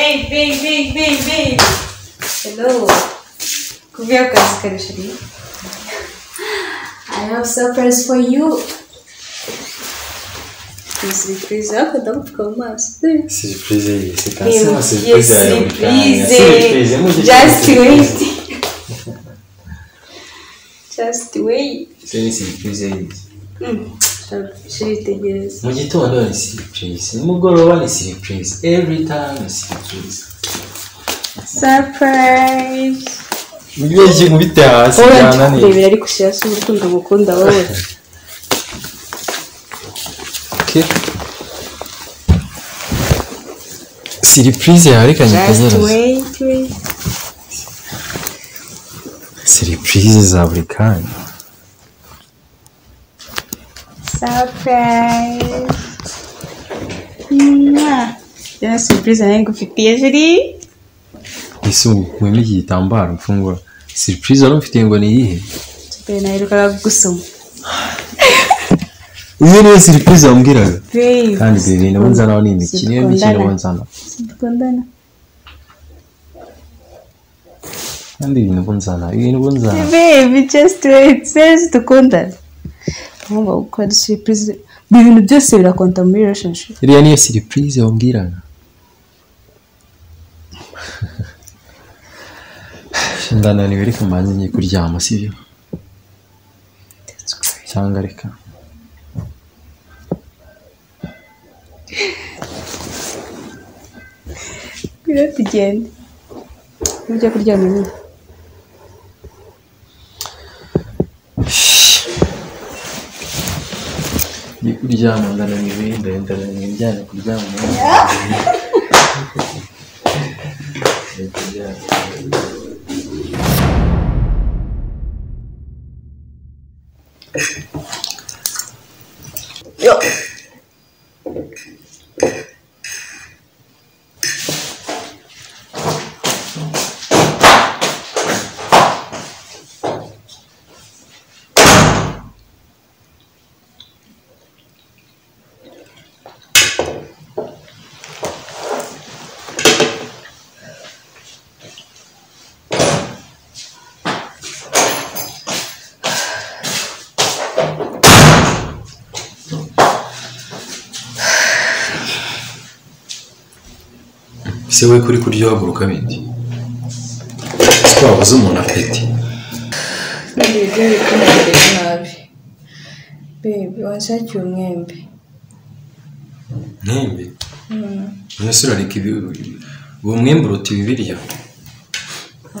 Babe. Hello. Kuvia kazi karishiri. I have surprise for you. Surprise yako ndakupfuka mu maso. Surprise, c'est pas ça, surprise. Just wait. Just wait. C'est une surprise. Shiritegereza. Mu gitondo ni surprise, nimugoroba ni surprise, every time is surprise. Surprise. Ngiye nkubite hasi cyane ni. Rebera ari kushira se urukundo mukunda wowe. Okay. Surprise yareka Just wait. Surprise za buri kanya. Surprise. Ya surprise nayo ngufitiye jiri. Isu mwemi igitambaro mfungura. Surprise wari mfitiye ngo ni iyihe? Tube nayiruka gusoma. Iyo ni surprise wambwiraga. Babe. Kandi baby nabonza nawe ni imikino y'imikino bonzana. Dukundana. Kandi ibintu bonzana. Babe, just wait. Says dukundana. Ngomba gukora surprise. Ibintu byose birakonta muri relationship. Iriya ni surprise wambwiraga. Ndana ni biri kumanze ngiye kuryama sivyo? Cyangwa reka. Bira tugende. Ujya kuryama ni. Ni kuryama ndana ni ndana ni njyana kuryama. Yo. Se we kuri kuryohaguruka bindi. Twabuze umuntu afite. Babe, kumugirira nabi. Babe, wanshakiye umwembe. Mwembe? Nese urareka uwo mwembe uruta ibibirya.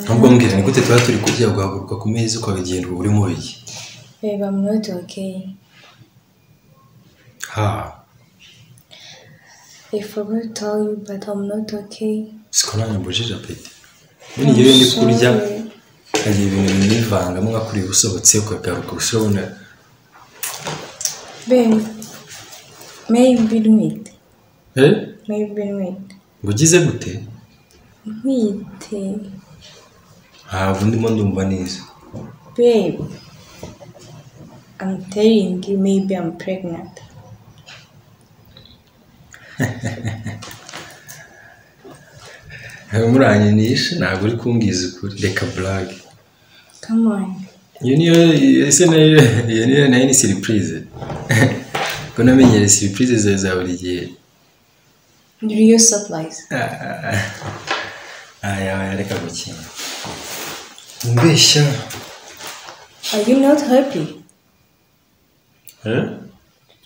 Ntabwo mbwira ni gute tuba turi kurya guhaguruka ku meza ukabigenda uri mu biki. Babe, I'm not okay. Ha. I forgot to tell you, but I'm not okay. Sikona nyambujije apeti. Bini ngiye ndi kurya. Agiye ibintu bivanga mu ngakuri usohotse ukagaruka ushobona. Babe, maybe wait. Maybe wait. Ngugize gute? Wait. Ndimo ndumva neza. Babe, I'm telling you, maybe I'm pregnant. Muranyinisha ntabwo uri kumbwiza ukuri reka blague. Come on. Iyo niyo nayo ni surprise. Ko namenyere surprise za buri gihe. Real surprise. Aya reka gukina. Mbeshya. Are you not happy?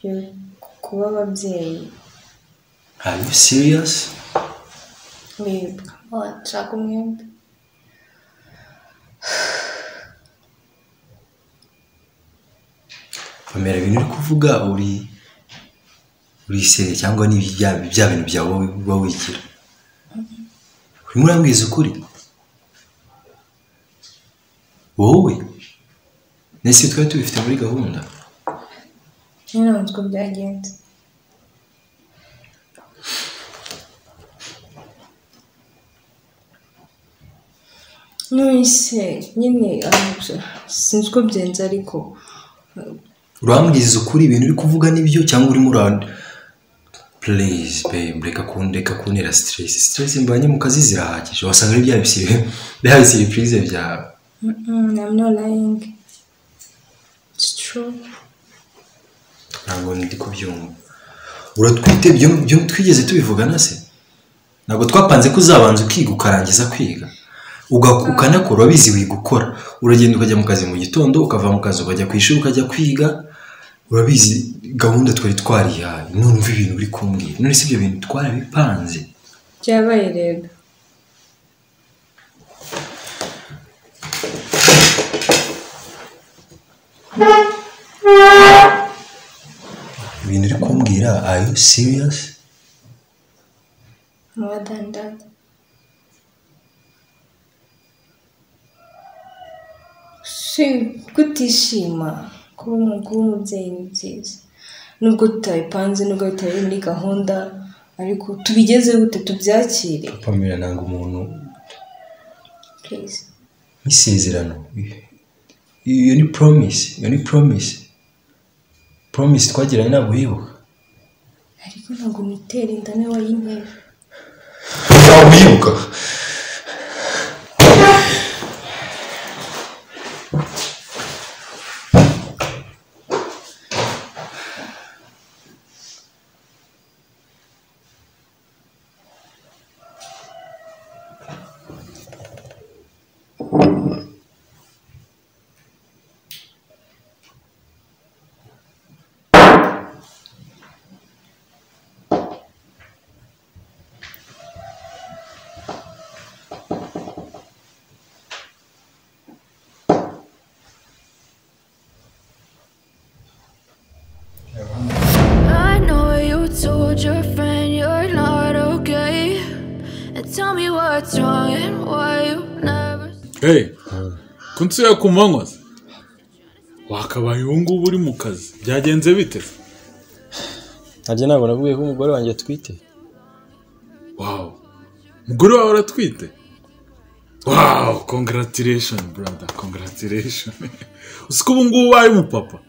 You kuba ababyeyi. Are you serious? Babe, come on, shaka umwembe. Famera ibintu uri kuvuga uri sere cyangwa ni bya bintu byawe uba wikira. Urimo urambwiza ukuri. Wowe nese twari tubifite muri gahunda. Ntabwo byagenze. Nise nyine sinzi ko byenze ariko urambwiza ukuri ibintu uri kuvuga nibyo cyangwa urimo please babe reka kuntera stress mbanye mu kazi zirahagije wasanga ari bya surprise byawe. I'm not lying. It's true. Ntabwo ndi kubyumva. Uratwite byo twigeze tubivugana se? Ntabwo twapanze ko uzabanza ukiga ukarangiza kwiga. Ukanakora wabizi wiga gukora. Uragenda ukajya mu kazi mu gitondo ukava mu kazi ukajya kwishuri ukajya kwiga. Urabizi gahunda twari twarihaye. None umva ibintu uri kumbwira. None si ibyo bintu twarabipanze. Byabaye rero. Ibintu uri kumbwira, are you serious? More than that. Kutishima kuba umubyeyi ni byiza. Nubwo tutabipanze, nubwo bitari muri gahunda, ariko tubigeze gute tubyakire. Pamela nanga umuntu. Please. Isezerano. Iyo ni promise. Promise twagiranye ntabwo wibuka. Ariko ntabwo mitera inda nawe wayintera. Wibuka. I know you told your friend you're not okay, and tell me what's wrong and why you never. Hey, kunsuye ku manywa wakabaye ubu ngubu uri mu kazi byagenze bite? Ntabyo ntabwo navuye ko umugore wanjye atwite. Wow, umugore wawe aratwite? Wow, congratulations brother, congratulations. Usiko ubu ngubu ubaye umupapa.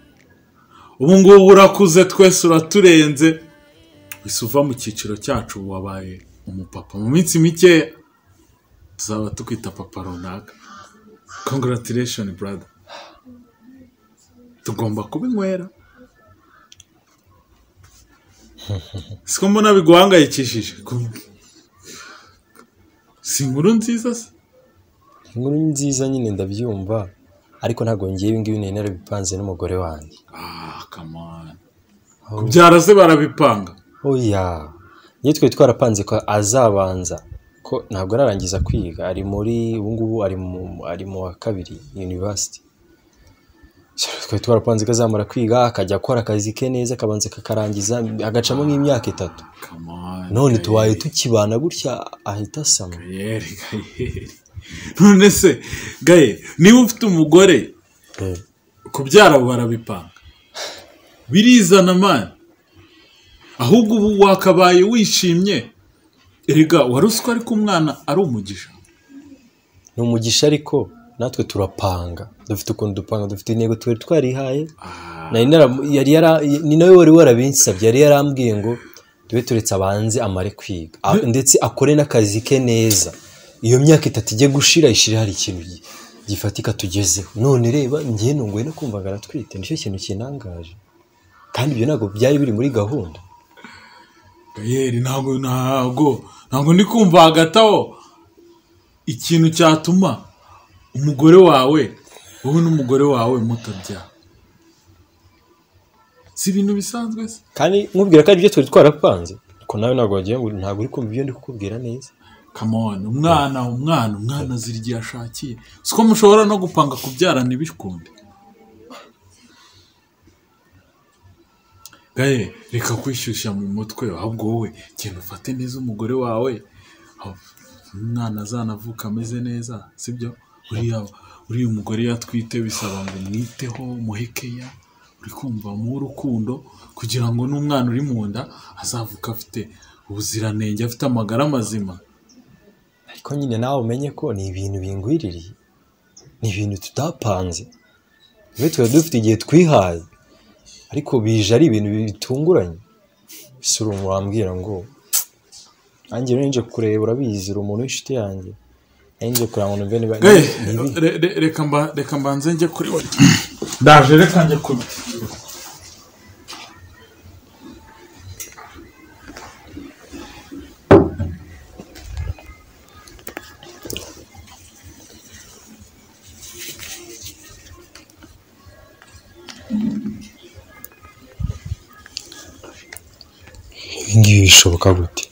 Ubu ngubu urakuze twese uraturenze. Wisuva mu cyiciro cyacu wabaye umupapa. Mu minsi mike tuzaba tukwita papa runaka. Congratulations brother. Tugomba kubinywera. Siko mbona biguhangayikishije. Si inkuru nziza se? Inkuru nziza nyine ndabyumva. Ariko ntabwo ngiye ibingibi nari bipanze n'umugore wanjye. Come on. Kubyara se barabipanga? Oya. Niyo twe twarapanze ko azabanza ko ntabwo ararangiza kwiga ari muri ubu ngubu ari mu wa kabiri university. Twe twarapanze ko azamara kwiga akajya akora akazi ke neza akabanza kakarangiza agacamo nk'imyaka 3. Come on. None tuwaye tukibana gutya ahita asama. Gael. None se Gael niba ufite umugore kubyara barabipanga birizana man ahubwo ubu wakabaye wishimye erega waruswa ariko umwana ari umugisha ni umugisha ariko natwe turapanga dufite ukuntu dupanga dufite intego twari twarihaye ni nawe wari warabinsabye yari yarambwiye ngo tube turetse abanze amare kwiga ndetse akore n'akazi ke neza iyo myaka 3 ijye gushira ishira hari ikintu gifatika tugezeho none reba ngiye nunguye no kumva garatwite nicyo kintu kinangaje kandi ibyo ntago byari biri muri gahunda. Gael ntago ndi kumva hagataho ikintu cyatuma umugore wawe wowe n'umugore wawe mutabya si ibintu bisanzwe se kandi nkubwira ko ari byo twari twarapanze ko nawe ntago wagiye ngo ntago uri kumva ibyo ndi kukubwira neza. Come on, umwana zirigiye ashakiye. Siko mushobora no gupanga kubyara nibikunde. Gael, reka kwishyushya mu mutwe ahubwo wowe kintu ufate neza umugore wawe. Umwana azanavuka ameze neza, sibyo? Uri umugore yatwite bisaba ngo mwiteho muhekeya. Uri kumva mu rukundo kugira ngo n'umwana uri mu nda azavuka afite ubuziranenge afite amagara mazima. Ariko nyine nawe umenye ko ni ibintu bingwiririye ni ibintu tutapanze twe dufite igihe twihaye ariko bije ari ibintu bitunguranye isura wambwira ngo anjye nje kureba urabizi uri umuntu w'inshuti yanjye nje kureba ngo numve niba reka mbanze njye kuri we ndaje reka njye kuri ibingibi bishoboka gute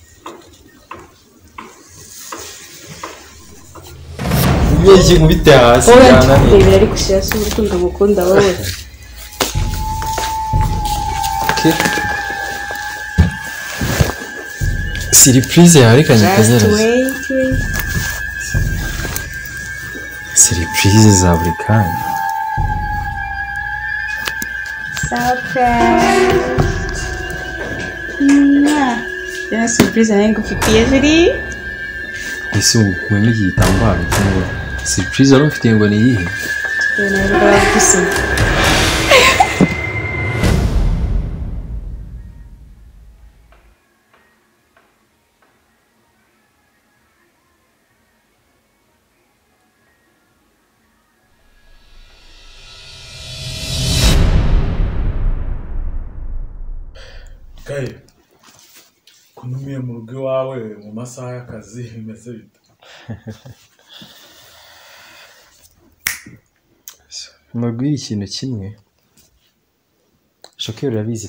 ibyo nkubite hasi yananiye ariko ushaka urukundo gukunda wowe surprise yarekanye kanyereza surprise za buri kanya surprise ya surprise nange ufitiye ziri ese umuntu igitambaro cyangwa surprise wari ufite ngo ni iyihe Gael, kunumiye mu rugo iwawe mu masaha y'akazi bimeze bite? mubwira ikintu kimwe shokero urabizi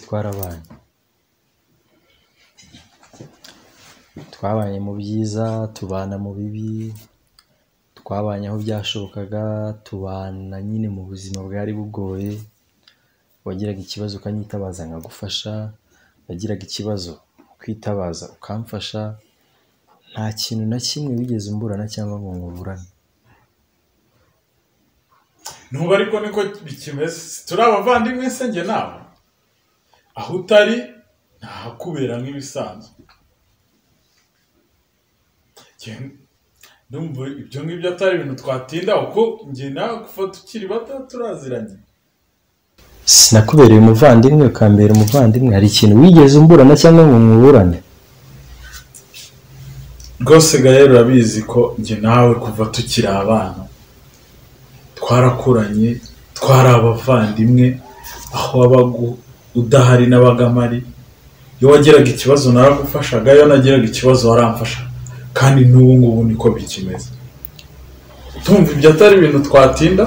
twabanye mu byiza tubana mu bibi twabanye aho byashobokaga tubana nyine mu buzima bwari bugoye wagiraga ikibazo ukanyitabaza nkagufasha wagiraga ikibazo kwitabaza ukamfasha nta kintu na kimwe wigeze umburana cyangwa ngo nguburane Nuba ariko niko bikimeze turi abavandimwe se njye nawe aho utari ntakubera nk'ibisanzwe ndumva ibyo ngibyo atari ibintu twatinda uko njye nawe kuva tukiri bato turaziranye sinakubereye umuvandimwe ukambera umuvandimwe hari ikintu wigeze umburana cyangwa ngo nguburane rwose Gael urabizi ko njye nawe kuva tukiri abana twarakuranye twari abavandimwe aho wabaga udahari n'abagamari iyo wageraga ikibazo naragufashaga iyo nageraga ikibazo waramfasha kandi n'ubu ngubu niko bikimeze tumva ibyo atari ibintu twatinda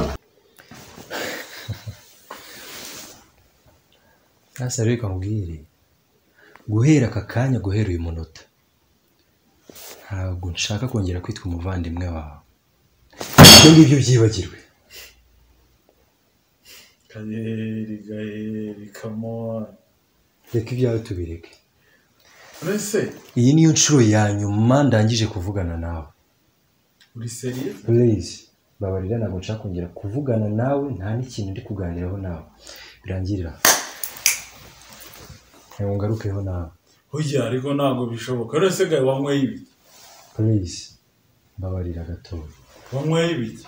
Asa reka mbwire guhera aka kanya guhera uyu munota ntabwo nshaka kongera kwitwa umuvandimwe wawe ibyo ngibyo byibagirwe Gael come on reka ibyawe tubireke ese iyi niyo nshuro ya nyuma ndangije kuvugana nawe uri serious please babarira ntabwo nshaka kongera kuvugana nawe nta n'ikintu ndi kuganiraho nawe birangirira ngarukeho nawe Oya ariko ntabwo bishoboka ese Gael wanyweye ibi please babarira gato wanyweye ibiki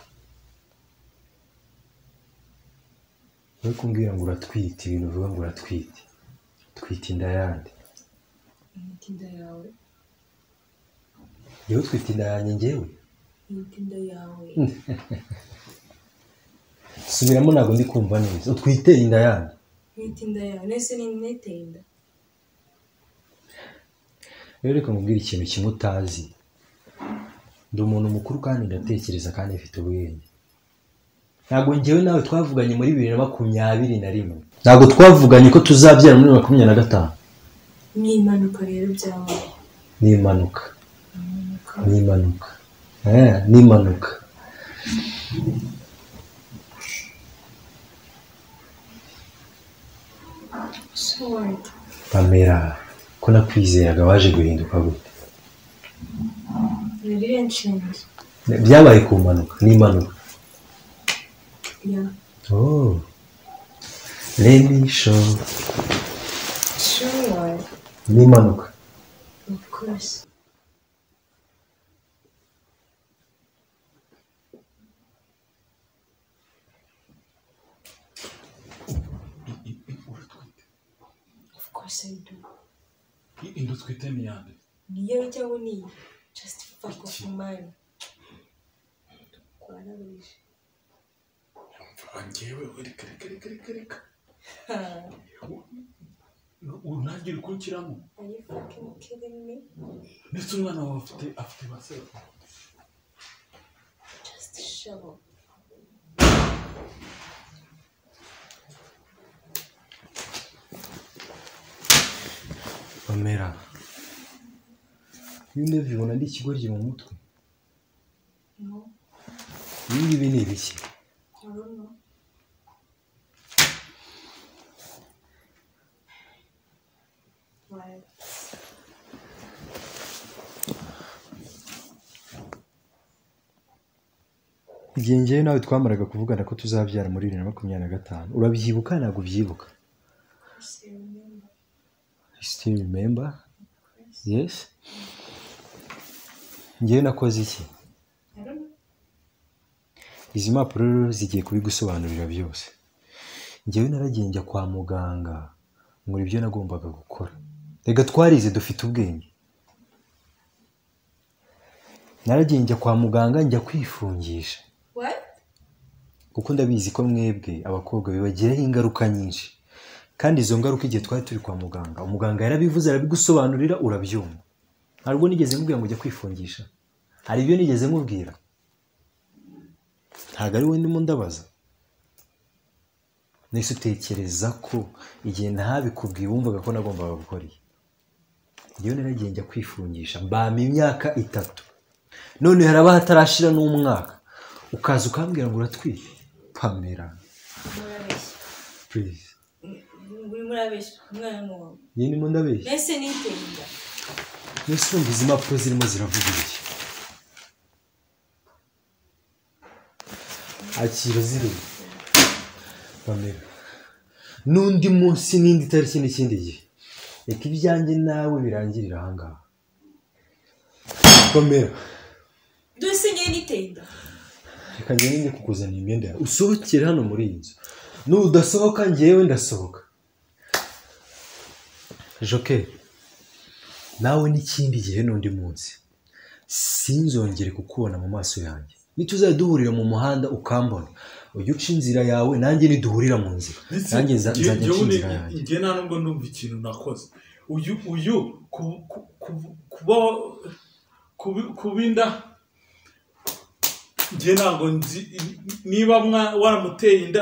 we kumbwira ngo uratwite ibintu uvuga ngo uratwite twite inda yandi inda yawe yewe twite inda yanjye njyewe inda yawe subiramo ntabwo ndi kumva neza utwite inda yandi inda yawe nese ni netenda rero reka nkubwire ikintu kimwe utazi ndi umuntu mukuru kandi ndatekereza kandi mfite ubwenge ntabwo njyewe nawe twavuganye muri 2021 ntabwo twavuganye ko tuzabyara muri 2025 n'impanuka rero byawe n'impanuka Pamela ko nakwizeraga waje guhinduka gute byabaye ku mpanuka n'impanuka oh let me show sure n'impanuka of course I do. inda utwite ni yande niyo cyangwa niyi just fuck off man kwarabije njyewe reka unagire kunkiramo are you fucking kidding me ndetse umwana wawe afite base just shut up Pamela yinde bibona ndi ikigoryi mu mutwe no ibi ni ibiki I don't know why igihe njyewe nawe twamaraga kuvugana ko tuzabyara muri 2025 urabyibuka ntabwo ubyibuka still remember yes njyewe nakoze iki izi mpapuro zigiye kubigusobanurira byose njyewe naragiye njya kwa muganga nkora ibyo nagombaga gukora rega twarize dufite ubwenge naragiye njya kwa muganga njya kwifungisha kuko ndabizi ko mwebwe abakobwa bibagiraho ingaruka nyinshi kandi izo ngaruka igihe twari turi kwa muganga umuganga yarabivuze arabigusobanurira urabyumva ntabwo nigeze nkubwira ngo ujya kwifungisha hari ibyo nigeze nkubwira ntabwo ari we ndimo ndabaza nese utekereza ko igihe ntabikubwiye wumvaga ko nagombaga gukora iki njyewe naragiye njya kwifungisha mbama imyaka 3 none haraba hatarashira n'umwaka ukaza ukambwira ngo uratwite Pamela please murabeshya umwana n'uwo yini mo ndabeshya nese nitenda nese umbizi impapuro zirimo ziravuga iki akira ziri Pamela n'undi munsi n'indi tariki n'ikindi gihe reka ibyanjye nawe birangirira ahangaha Pamela dusinye nitenda reka njye kukuzana imyenda yawe usohokere hano muri iyi nzu nudasohoka njyewe ndasohoka Joke nawe n'ikindi gihe n'undi munsi sinzongere kukubona mu maso yanjye nituzaduhurira mu muhanda ukambona ujye uca inzira yawe nanjye niduhurira mu nzira nanjye nzajya nca inzira yanjye njye nta nubwo numva ikintu nakoze uyu kubinda njye ntabwo nzi niba waramuteye inda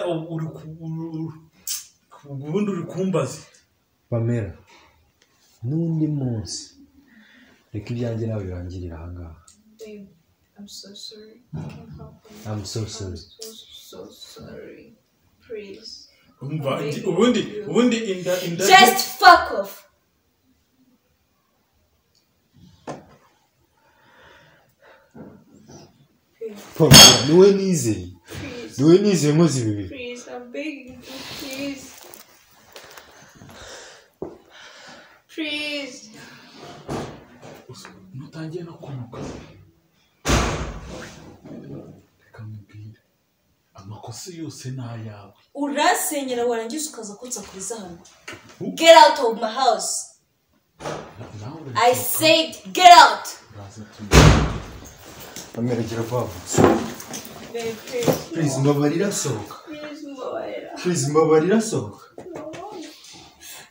ubundi uri kumbaza Pamela n'undi munsi reka ibyanjye nawe birangirira ahangaha I'm so sorry. I can't help it. I'm so sorry. I'm so sorry. Please. ubundi inda Just fuck off. Pamela niwe nizeye nkoze ibi Please, I'm begging you, please. Please. nutangiye no kunuka reka mubwire amakosa yose ni ayawe Urasenyera warangiza ukaza kunsakuriza hano. Get out of my house. I said get out. Pamela gira vuba Babe, please. please mbabarira sohoka Please, mbabarira. please mbabarira sohoka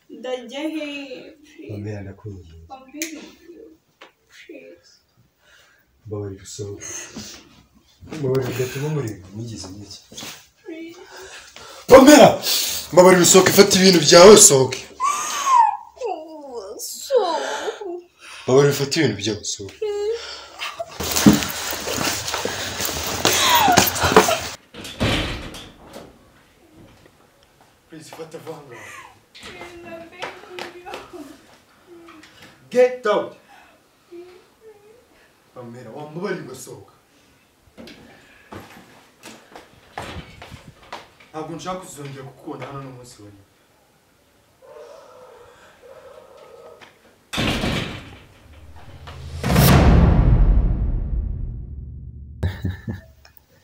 Ndajya he? Pamela ndakwinginze I'm begging you. Please. mbabarira sohoka mbabarira gatuma muri nigize n'iki Please. Pamela mbabarira sohoka ifata ibintu byawe sohoke mbabarira ifata ibintu byawe sohoke please fata vanga get out Pamela wambabarira sohoka ntabwo nshaka kuzongera kukubona hano n'umunsi wa nyuma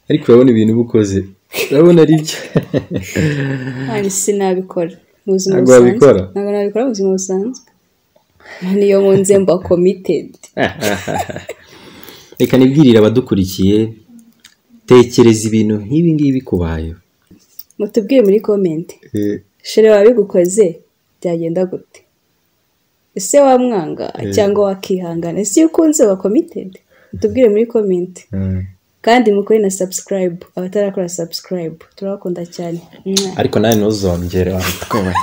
ariko urabona ibintu bukoze urabona ari byo kandi sinabikora mu buzima ntabwo busanzwe wabikora ntabwo nabikora mu buzima busanzwe niyo nkunze mba committed. Reka nibwirira abadukurikiye, tekereza ibintu nk'ibi ngibi kubayeho. Mutubwire muri comment. Shere wabigukoze byagenda gute? Ese wamwanga cyangwa wakihangana? Ese ukunze wa committed? Mutubwire muri comment. Kandi mukore na subscribe, abatarakora subscribe turabakunda cyane. Ariko nawe ntuzongere wabitwumva.